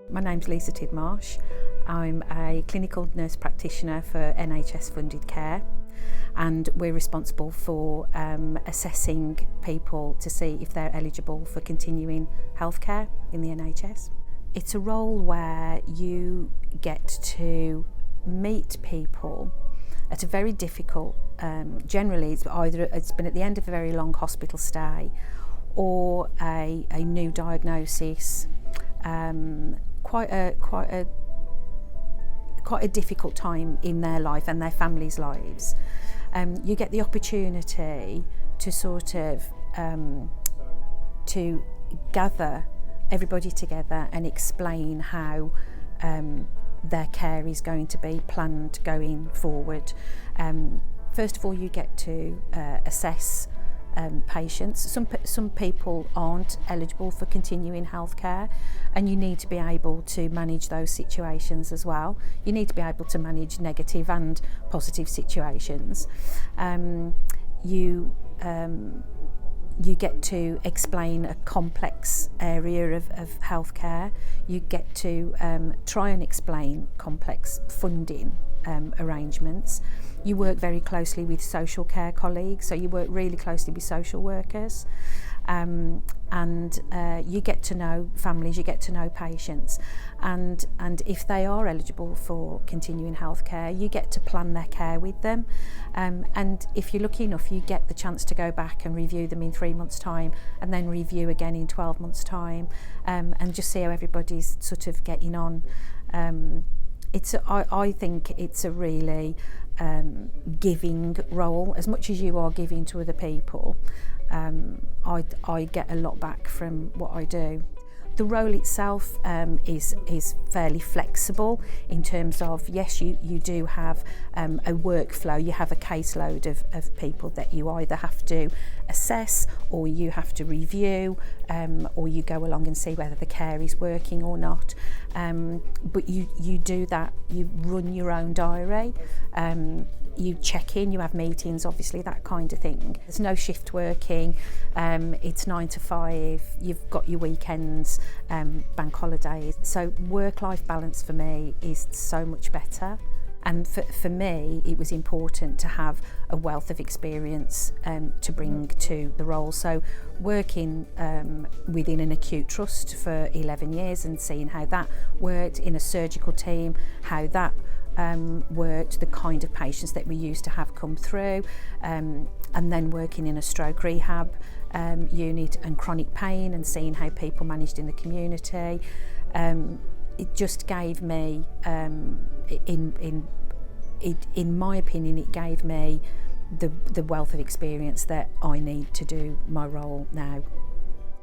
My name's Lisa Tidmarsh. I'm a clinical nurse practitioner for NHS funded care, and we're responsible for assessing people to see if they're eligible for continuing healthcare in the NHS. It's a role where you get to meet people at a very difficult, generally it's been at the end of a very long hospital stay or a new diagnosis, quite a difficult time in their life and their families' lives. You get the opportunity to sort of to gather everybody together and explain how their care is going to be planned going forward. First of all, you get to assess patients. Some people aren't eligible for continuing healthcare, and you need to be able to manage those situations as well. You need to be able to manage negative and positive situations. You get to explain a complex area of healthcare. You get to try and explain complex funding arrangements. You work very closely with social care colleagues, so you work really closely with social workers, and you get to know families, you get to know patients, and if they are eligible for continuing healthcare, you get to plan their care with them, and if you're lucky enough, you get the chance to go back and review them in 3 months' time, and then review again in 12 months' time, and just see how everybody's sort of getting on. I think it's a really giving role. As much as you are giving to other people, I get a lot back from what I do. The role itself is fairly flexible in terms of, yes, you do have a workflow, you have a caseload of people that you either have to assess or you have to review, or you go along and see whether the care is working or not. But you do that, you run your own diary, you check in, you have meetings, obviously, that kind of thing. There's no shift working, it's 9 to 5, you've got your weekends, bank holidays. So work-life balance for me is so much better. And for me, it was important to have a wealth of experience to bring to the role. So working within an acute trust for 11 years and seeing how that worked in a surgical team, how that worked, the kind of patients that we used to have come through, and then working in a stroke rehab unit and chronic pain and seeing how people managed in the community. It just gave me, in my opinion, it gave me the wealth of experience that I need to do my role now.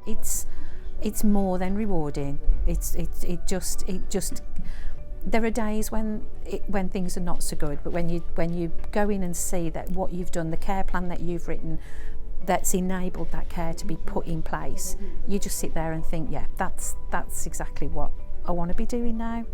It's more than rewarding. It just. There are days when things are not so good, but when you go in and see that what you've done, the care plan that you've written, that's enabled that care to be put in place, you just sit there and think, yeah, that's exactly what I want to be doing now.